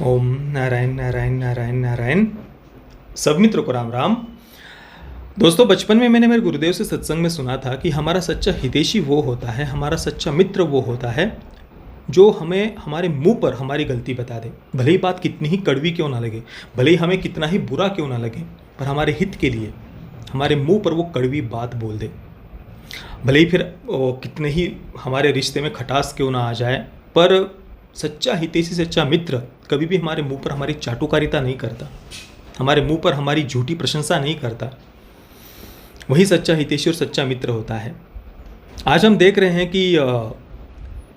ओम नारायण नारायण नारायण नारायण। सब मित्रों को राम राम। दोस्तों, बचपन में मैंने मेरे गुरुदेव से सत्संग में सुना था कि हमारा सच्चा हितैषी वो होता है, हमारा सच्चा मित्र वो होता है जो हमें हमारे मुंह पर हमारी गलती बता दे। भले ही बात कितनी ही कड़वी क्यों ना लगे, भले ही हमें कितना ही बुरा क्यों ना लगे, पर हमारे हित के लिए हमारे मुंह पर वो कड़वी बात बोल दे। भले ही फिर कितने ही हमारे रिश्ते में खटास क्यों ना आ जाए, पर सच्चा हितैषी, सच्चा मित्र कभी भी हमारे मुंह पर हमारी चाटुकारिता नहीं करता, हमारे मुंह पर हमारी झूठी प्रशंसा नहीं करता। वही सच्चा हितैषी और सच्चा मित्र होता है। आज हम देख रहे हैं कि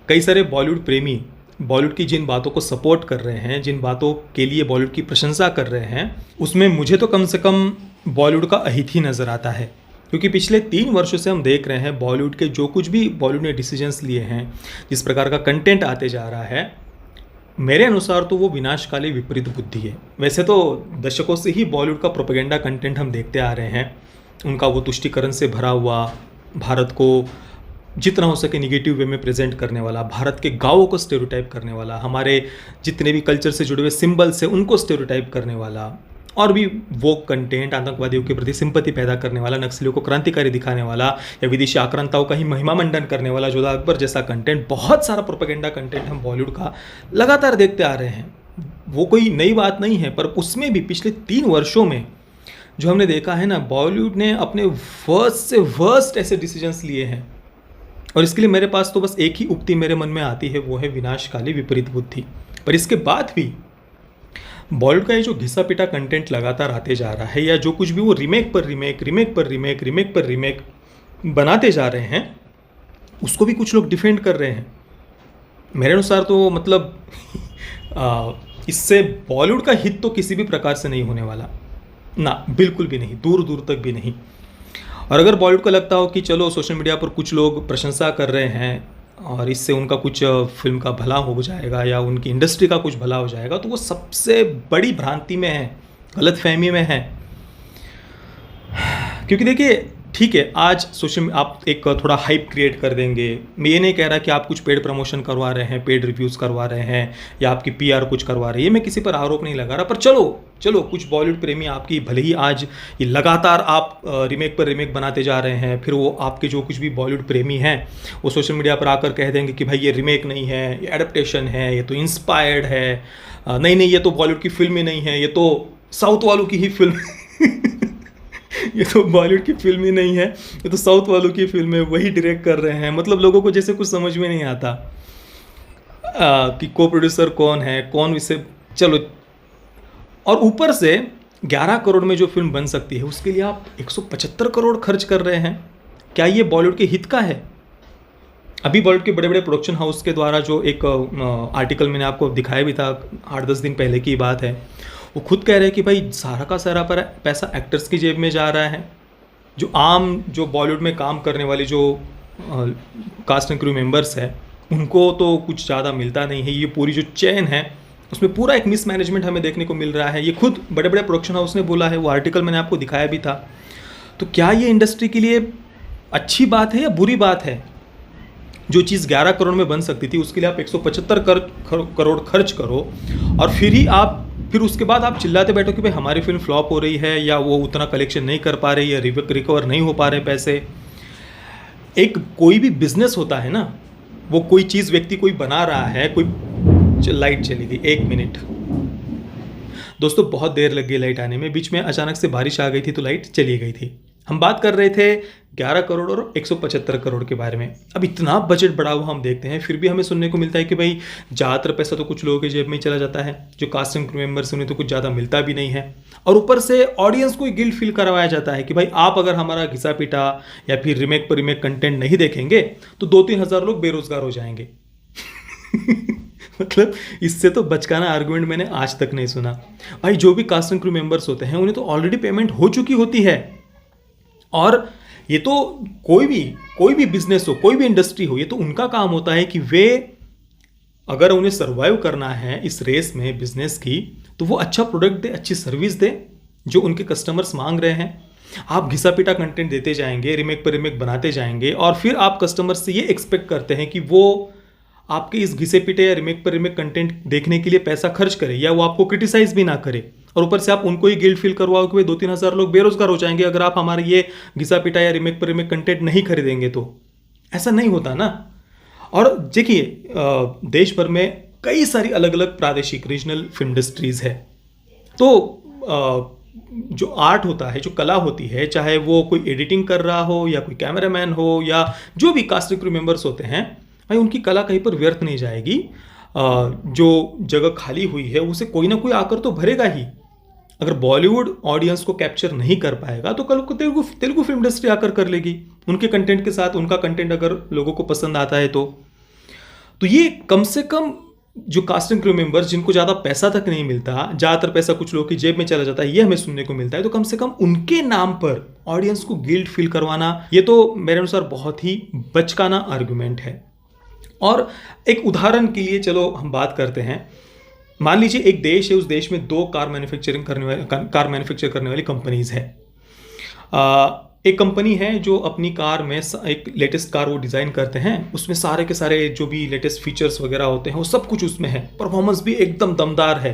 कई सारे बॉलीवुड प्रेमी बॉलीवुड की जिन बातों को सपोर्ट कर रहे हैं, जिन बातों के लिए बॉलीवुड की प्रशंसा कर रहे हैं, उसमें मुझे तो कम से कम बॉलीवुड का अहित ही नज़र आता है। क्योंकि पिछले 3 वर्षों से हम देख रहे हैं बॉलीवुड के जो कुछ भी बॉलीवुड ने डिसीजंस लिए हैं, जिस प्रकार का कंटेंट आते जा रहा है, मेरे अनुसार तो वो विनाशकाली विपरीत बुद्धि है। वैसे तो दशकों से ही बॉलीवुड का प्रोपेगेंडा कंटेंट हम देखते आ रहे हैं, उनका वो तुष्टीकरण से भरा हुआ, भारत को जितना हो सके निगेटिव वे में प्रेजेंट करने वाला, भारत के गाँवों को स्टेरियोटाइप करने वाला, हमारे जितने भी कल्चर से जुड़े हुए सिंबल्स हैं उनको स्टेरियोटाइप करने वाला, और भी वो कंटेंट आतंकवादियों के प्रति सिंपैथी पैदा करने वाला, नक्सलियों को क्रांतिकारी दिखाने वाला, या विदेशी आक्रांताओं का ही महिमा मंडन करने वाला जोधा अकबर जैसा कंटेंट, बहुत सारा प्रोपेगेंडा कंटेंट हम बॉलीवुड का लगातार देखते आ रहे हैं। वो कोई नई बात नहीं है, पर उसमें भी पिछले 3 वर्षों में जो हमने देखा है ना, बॉलीवुड ने अपने वर्स्ट से वर्स्ट ऐसे डिसीजंस लिए हैं। और इसके लिए मेरे पास तो बस एक ही उक्ति मेरे मन में आती है, वो है विनाशकाली विपरीत बुद्धि। पर इसके बाद भी बॉलीवुड का ये जो घिसा पिटा कंटेंट लगातार आते जा रहा है, या जो कुछ भी वो रीमेक पर रीमेक, रीमेक पर रीमेक, रीमेक पर रीमेक बनाते जा रहे हैं, उसको भी कुछ लोग डिफेंड कर रहे हैं। मेरे अनुसार तो मतलब इससे बॉलीवुड का हित तो किसी भी प्रकार से नहीं होने वाला ना, बिल्कुल भी नहीं, दूर दूर तक भी नहीं। और अगर बॉलीवुड को लगता हो कि चलो सोशल मीडिया पर कुछ लोग प्रशंसा कर रहे हैं और इससे उनका कुछ फिल्म का भला हो जाएगा या उनकी इंडस्ट्री का कुछ भला हो जाएगा, तो वो सबसे बड़ी भ्रांति में है, गलतफहमी में है। क्योंकि देखिए, ठीक है, आज सोशल आप एक थोड़ा हाइप क्रिएट कर देंगे। मैं ये नहीं कह रहा कि आप कुछ पेड प्रमोशन करवा रहे हैं, पेड रिव्यूज़ करवा रहे हैं, या आपकी पीआर कुछ करवा रही है, मैं किसी पर आरोप नहीं लगा रहा, पर चलो कुछ बॉलीवुड प्रेमी आपकी, भले ही आज ये लगातार आप रीमेक पर रीमेक बनाते जा रहे हैं, फिर वो आपके जो कुछ भी बॉलीवुड प्रेमी हैं वो सोशल मीडिया पर आकर कह देंगे कि भाई ये रीमेक नहीं है, ये एडेप्टेशन है, ये तो इंस्पायर्ड है, नहीं ये तो बॉलीवुड की फिल्म ही नहीं है, ये तो साउथ वालों की ही फिल्म ये तो बॉलीवुड की फिल्म ही नहीं है, ये तो साउथ वालों की फिल्म है, वही डायरेक्ट कर रहे हैं। मतलब लोगों को जैसे कुछ समझ में नहीं आता कि को प्रोड्यूसर कौन है, कौन इसे, चलो। और ऊपर से 11 करोड़ में जो फिल्म बन सकती है, उसके लिए आप 175 करोड़ खर्च कर रहे हैं। क्या ये बॉलीवुड के हित का है? अभी बॉलीवुड के बड़े बड़े प्रोडक्शन हाउस के द्वारा जो एक आर्टिकल मैंने आपको दिखाया भी था, 8-10 दिन पहले की बात है, वो खुद कह रहे हैं कि भाई सारा का सारा पर पैसा एक्टर्स की जेब में जा रहा है। जो बॉलीवुड में काम करने वाले जो कास्ट एंड क्रू मेंबर्स हैं, उनको तो कुछ ज़्यादा मिलता नहीं है। ये पूरी जो चेन है, उसमें पूरा एक मिसमैनेजमेंट हमें देखने को मिल रहा है। ये खुद बड़े बड़े प्रोडक्शन हाउस ने बोला है, वो आर्टिकल मैंने आपको दिखाया भी था। तो क्या ये इंडस्ट्री के लिए अच्छी बात है या बुरी बात है? जो चीज़ 11 करोड़ में बन सकती थी, उसके लिए आप 175 करोड़ खर्च करो, और फिर उसके बाद आप चिल्लाते बैठो कि भाई हमारी फिल्म फ्लॉप हो रही है, या वो उतना कलेक्शन नहीं कर पा रही, या रिकवर नहीं हो पा रहे पैसे। एक कोई भी बिजनेस होता है ना, वो कोई चीज़ व्यक्ति कोई बना रहा है, कोई लाइट चली गई, 1 मिनट दोस्तों, बहुत देर लग गई लाइट आने में, बीच में अचानक से बारिश आ गई थी तो लाइट चली गई थी। हम बात कर रहे थे 11 करोड़ और 175 करोड़ के बारे में। अब इतना बजट बढ़ा हुआ हम देखते हैं, फिर भी हमें सुनने को मिलता है कि भाई ज़्यादातर पैसा तो कुछ लोगों के जेब में ही चला जाता है। जो कास्ट एंड क्रू मेंबर्स, उन्हें तो कुछ ज़्यादा मिलता भी नहीं है। और ऊपर से ऑडियंस को गिल्ट फील करवाया जाता है कि भाई आप अगर हमारा घिसा पिटा या फिर रीमेक पर रीमेक कंटेंट नहीं देखेंगे तो 2-3 हज़ार लोग बेरोजगार हो जाएंगे। मतलब इससे तो बचकाना आर्गुमेंट मैंने आज तक नहीं सुना। भाई जो भी कास्ट एंड क्रू मेंबर्स होते हैं, उन्हें तो ऑलरेडी पेमेंट हो चुकी होती है। और ये तो कोई भी बिजनेस हो, कोई भी इंडस्ट्री हो, ये तो उनका काम होता है कि वे, अगर उन्हें सर्वाइव करना है इस रेस में बिजनेस की, तो वो अच्छा प्रोडक्ट दे, अच्छी सर्विस दे जो उनके कस्टमर्स मांग रहे हैं। आप घिसा पिटा कंटेंट देते जाएंगे, रीमेक पर रीमेक बनाते जाएंगे, और फिर आप कस्टमर से ये एक्सपेक्ट करते हैं कि वो आपके इस घिसे पिटे या रिमेक पर रिमेक कंटेंट देखने के लिए पैसा खर्च करे, या वो आपको क्रिटिसाइज भी ना करे, और ऊपर से आप उनको ही गिल्ट फील करवाओ कि भाई 2-3 हज़ार लोग बेरोजगार हो जाएंगे अगर आप हमारे ये घिसा पिटा या रिमेक पर रिमेक कंटेंट नहीं खरीदेंगे, तो ऐसा नहीं होता ना। और देखिए देश भर में कई सारी अलग अलग प्रादेशिक रीजनल फिल्म इंडस्ट्रीज है, तो जो आर्ट होता है, जो कला होती है, चाहे वो कोई एडिटिंग कर रहा हो या कोई कैमरामैन हो या जो भी कास्ट क्रू मेंबर्स होते हैं, भाई उनकी कला कहीं पर व्यर्थ नहीं जाएगी। जो जगह खाली हुई है उसे कोई ना कोई आकर तो भरेगा ही। अगर बॉलीवुड ऑडियंस को कैप्चर नहीं कर पाएगा तो कल को तेलुगु फिल्म इंडस्ट्री आकर कर लेगी उनके कंटेंट के साथ। उनका कंटेंट अगर लोगों को पसंद आता है तो ये कम से कम जो कास्ट एंड क्रू मेंबर्स जिनको ज़्यादा पैसा तक नहीं मिलता, ज़्यादातर पैसा कुछ लोगों की जेब में चला जाता है, ये हमें सुनने को मिलता है, तो कम से कम उनके नाम पर ऑडियंस को गिल्ट फील करवाना, ये तो मेरे अनुसार बहुत ही बचकाना आर्गुमेंट है। और एक उदाहरण के लिए चलो हम बात करते हैं। मान लीजिए एक देश है, उस देश में 2 कार मैन्युफैक्चर करने वाली कंपनीज है। एक कंपनी है जो अपनी कार में एक लेटेस्ट कार वो डिज़ाइन करते हैं, उसमें सारे के सारे जो भी लेटेस्ट फीचर्स वगैरह होते हैं वो सब कुछ उसमें है, परफॉर्मेंस भी एकदम दमदार है,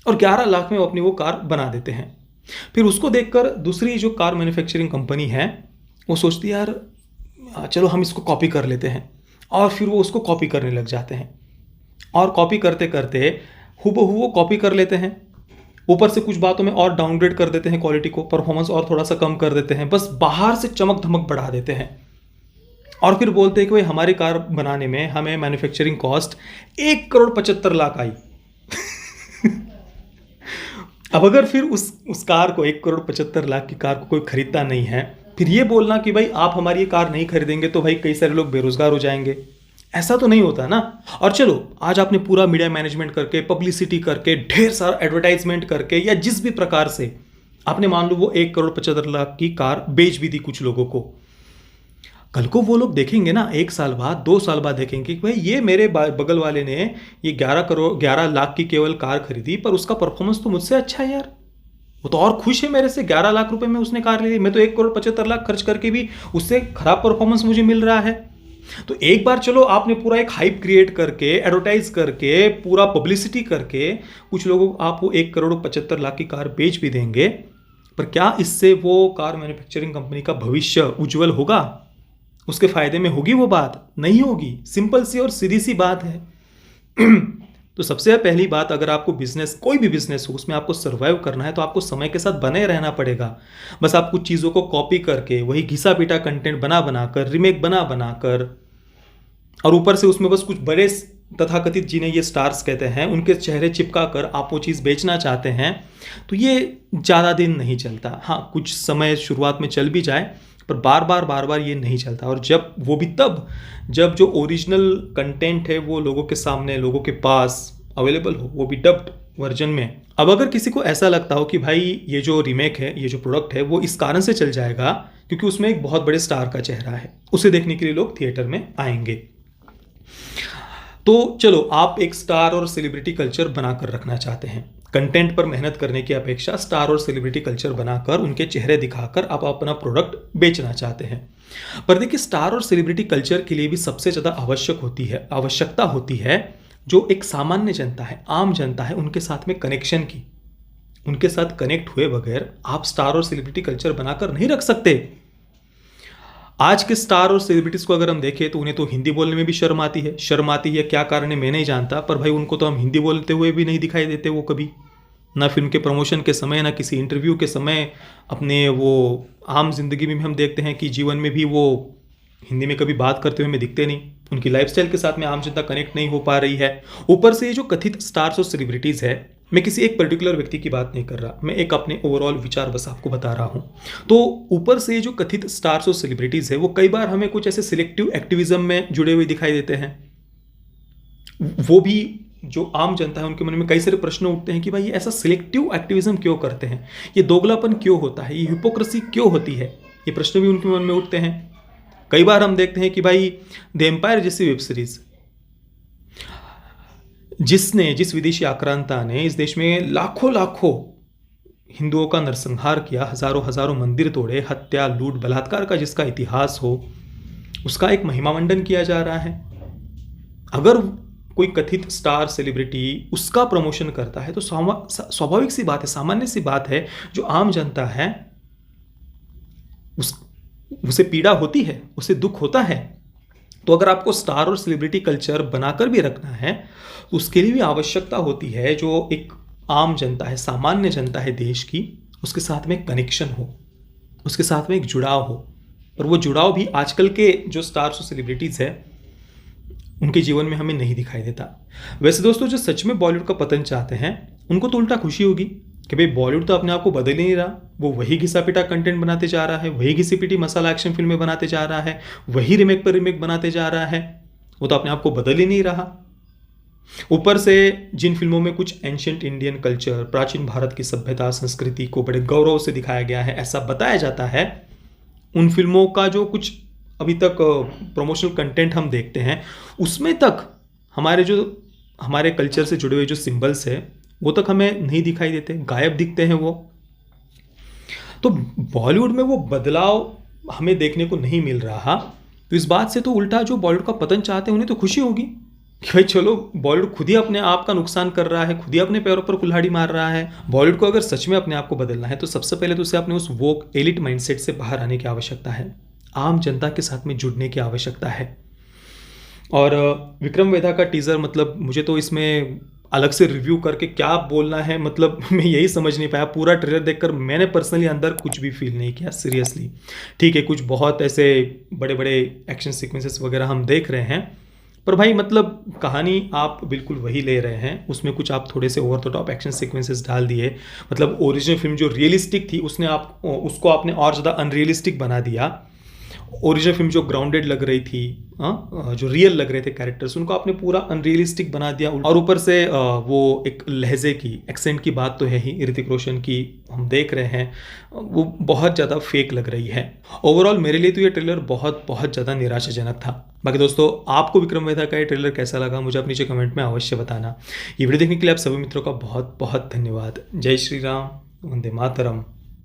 और 11 लाख में वो अपनी वो कार बना देते हैं। फिर उसको देखकर दूसरी जो कार मैन्युफैक्चरिंग कंपनी है वो सोचती है यार चलो हम इसको कॉपी कर लेते हैं, और फिर वो उसको कॉपी करने लग जाते हैं, और कॉपी करते करते हूबहू वो कॉपी कर लेते हैं। ऊपर से कुछ बातों में और डाउनग्रेड कर देते हैं क्वालिटी को, परफॉर्मेंस और थोड़ा सा कम कर देते हैं, बस बाहर से चमक धमक बढ़ा देते हैं, और फिर बोलते हैं कि भाई हमारी कार बनाने में हमें मैन्युफैक्चरिंग कॉस्ट 1,75,00,000 आई। अब अगर फिर उस कार को 1,75,00,000 की कार को कोई खरीदता नहीं है, फिर ये बोलना कि भाई आप हमारी ये कार नहीं खरीदेंगे तो भाई कई सारे लोग बेरोजगार हो जाएंगे, ऐसा तो नहीं होता ना। और चलो आज आपने पूरा मीडिया मैनेजमेंट करके, पब्लिसिटी करके, ढेर सारा एडवर्टाइजमेंट करके, या जिस भी प्रकार से आपने मान लो वो 1,75,00,000 की कार बेच भी दी कुछ लोगों को, कल को वो लोग देखेंगे ना 1 साल बाद, 2 साल बाद देखेंगे कि भाई ये मेरे बगल वाले ने ये 11 लाख की केवल कार खरीदी, पर उसका परफॉर्मेंस तो मुझसे अच्छा है यार, वो तो और खुश है मेरे से, 11 लाख रुपए में उसने कार ले ली, मैं तो 1,75,00,000 खर्च करके भी उससे खराब परफॉर्मेंस मुझे मिल रहा है। तो एक बार चलो आपने पूरा एक हाइप क्रिएट करके, एडवर्टाइज करके, पूरा पब्लिसिटी करके कुछ लोगों को आप वो 1,75,00,000 की कार बेच भी देंगे, पर क्या इससे वो कार मैन्युफैक्चरिंग कंपनी का भविष्य उज्जवल होगा? उसके फायदे में होगी वो बात? नहीं होगी। सिंपल सी और सीधी सी बात है। तो सबसे पहली बात, अगर आपको बिजनेस, कोई भी बिजनेस हो, उसमें आपको सर्वाइव करना है तो आपको समय के साथ बने रहना पड़ेगा। बस आप कुछ चीज़ों को कॉपी करके, वही घिसा पीटा कंटेंट बना कर, रिमेक बना कर, और ऊपर से उसमें बस कुछ बड़े तथाकथित, जिन्हें ये स्टार्स कहते हैं, उनके चेहरे चिपका कर आप वो चीज़ बेचना चाहते हैं, तो ये ज़्यादा दिन नहीं चलता। हाँ, कुछ समय शुरुआत में चल भी जाए, पर बार बार ये नहीं चलता। और जब वो भी तब जब जो ओरिजिनल कंटेंट है वो लोगों के सामने, लोगों के पास अवेलेबल हो, वो भी डब्ड वर्जन में। अब अगर किसी को ऐसा लगता हो कि भाई ये जो रीमेक है, ये जो प्रोडक्ट है, वो इस कारण से चल जाएगा क्योंकि उसमें एक बहुत बड़े स्टार का चेहरा है, उसे देखने के लिए लोग थिएटर में आएंगे, तो चलो आप एक स्टार और सेलिब्रिटी कल्चर बनाकर रखना चाहते हैं, कंटेंट पर मेहनत करने की अपेक्षा स्टार और सेलिब्रिटी कल्चर बनाकर, उनके चेहरे दिखाकर आप अपना प्रोडक्ट बेचना चाहते हैं। पर देखिए, स्टार और सेलिब्रिटी कल्चर के लिए भी सबसे ज़्यादा आवश्यकता होती है जो एक सामान्य जनता है, आम जनता है, उनके साथ में कनेक्शन की। उनके साथ कनेक्ट हुए बगैर आप स्टार और सेलिब्रिटी कल्चर बनाकर नहीं रख सकते। आज के स्टार और सेलिब्रिटीज़ को अगर हम देखें तो उन्हें तो हिंदी बोलने में भी शर्म आती है। क्या कारण है मैं नहीं जानता, पर भाई उनको तो हम हिंदी बोलते हुए भी नहीं दिखाई देते वो कभी, ना फिल्म के प्रमोशन के समय, ना किसी इंटरव्यू के समय। अपने वो आम जिंदगी में भी हम देखते हैं कि जीवन में भी वो हिंदी में कभी बात करते हुए हमें दिखते नहीं। उनकी लाइफस्टाइल के साथ में आम जनता कनेक्ट नहीं हो पा रही है। ऊपर से ये जो कथित स्टार्स और सेलिब्रिटीज़ है, मैं किसी एक पर्टिकुलर व्यक्ति की बात नहीं कर रहा, मैं एक अपने ओवरऑल विचार बस आपको बता रहा हूँ। तो ऊपर से ये जो कथित स्टार्स और सेलिब्रिटीज़ है, वो कई बार हमें कुछ ऐसे सिलेक्टिव एक्टिविज्म में जुड़े हुए दिखाई देते हैं। वो भी जो आम जनता है उनके मन में कई सारे प्रश्न उठते हैं कि भाई ये ऐसा सिलेक्टिव एक्टिविज्म क्यों करते हैं, ये दोगलापन क्यों होता है, ये हिपोक्रेसी क्यों होती है, ये प्रश्न भी उनके मन में उठते हैं। कई बार हम देखते हैं कि भाई द एम्पायर जैसी वेब सीरीज, जिस विदेशी आक्रांता ने इस देश में लाखों हिंदुओं का नरसंहार किया, हजारों मंदिर तोड़े, हत्या, लूट, बलात्कार का जिसका इतिहास हो, उसका एक महिमामंडन किया जा रहा है। अगर कोई कथित स्टार सेलिब्रिटी उसका प्रमोशन करता है तो स्वाभाविक सी बात है, सामान्य सी बात है, जो आम जनता है उसे पीड़ा होती है, उसे दुख होता है। तो अगर आपको स्टार और सेलिब्रिटी कल्चर बनाकर भी रखना है तो उसके लिए भी आवश्यकता होती है जो एक आम जनता है, सामान्य जनता है देश की, उसके साथ में एक कनेक्शन हो, उसके साथ में एक जुड़ाव हो। और वो जुड़ाव भी आजकल के जो स्टार्स और सेलिब्रिटीज़ है उनके जीवन में हमें नहीं दिखाई देता। वैसे दोस्तों, जो सच में बॉलीवुड का पतन चाहते हैं उनको तो उल्टा खुशी होगी कि भाई बॉलीवुड तो अपने आप को बदल ही नहीं रहा, वो वही घिसा पिटा कंटेंट बनाते जा रहा है, वही घिसी पिटी मसाला एक्शन फिल्में बनाते जा रहा है, वही रिमेक पर रिमेक बनाते जा रहा है, वो तो अपने आप को बदल ही नहीं रहा। ऊपर से जिन फिल्मों में कुछ एंशियंट इंडियन कल्चर, प्राचीन भारत की सभ्यता संस्कृति को बड़े गौरव से दिखाया गया है, ऐसा बताया जाता है, उन फिल्मों का जो कुछ अभी तक प्रमोशनल कंटेंट हम देखते हैं उसमें तक हमारे कल्चर से जुड़े हुए जो सिंबल्स है वो तक हमें नहीं दिखाई देते, गायब दिखते हैं वो। तो बॉलीवुड में वो बदलाव हमें देखने को नहीं मिल रहा। तो इस बात से तो उल्टा जो बॉलीवुड का पतन चाहते हैं उन्हें तो खुशी होगी कि भाई चलो, बॉलीवुड खुद ही अपने आप का नुकसान कर रहा है, खुद ही अपने पैरों पर कुल्हाड़ी मार रहा है। बॉलीवुड को अगर सच में अपने आप को बदलना है तो सबसे पहले तो उसे अपने उस वोक एलिट माइंडसेट से बाहर आने की आवश्यकता है, आम जनता के साथ में जुड़ने की आवश्यकता है। और विक्रम वेधा का टीज़र, मतलब मुझे तो इसमें अलग से रिव्यू करके क्या बोलना है, मतलब मैं यही समझ नहीं पाया। पूरा ट्रेलर देखकर मैंने पर्सनली अंदर कुछ भी फील नहीं किया, सीरियसली। ठीक है, कुछ बहुत ऐसे बड़े बड़े एक्शन सीक्वेंसेस वगैरह हम देख रहे हैं, पर भाई मतलब कहानी आप बिल्कुल वही ले रहे हैं, उसमें कुछ आप थोड़े से over the top action sequences डाल दिए। मतलब ओरिजिनल फिल्म जो रियलिस्टिक थी उसको आपने और ज़्यादा अनरियलिस्टिक बना दिया। ओरिजिनल फिल्म जो ग्राउंडेड लग रही थी, जो रियल लग रहे थे कैरेक्टर्स, उनको आपने पूरा अनरियलिस्टिक बना दिया। और ऊपर से वो एक लहजे की, एक्सेंट की बात तो है ही, ऋतिक रोशन की हम देख रहे हैं, वो बहुत ज़्यादा फेक लग रही है। ओवरऑल मेरे लिए तो ये ट्रेलर बहुत बहुत ज़्यादा निराशाजनक था। बाकी दोस्तों, आपको विक्रम वेधा का ये ट्रेलर कैसा लगा मुझे आप नीचे कमेंट में अवश्य बताना। ये वीडियो देखने के लिए आप सभी मित्रों का बहुत बहुत धन्यवाद। जय श्री राम, वंदे मातरम।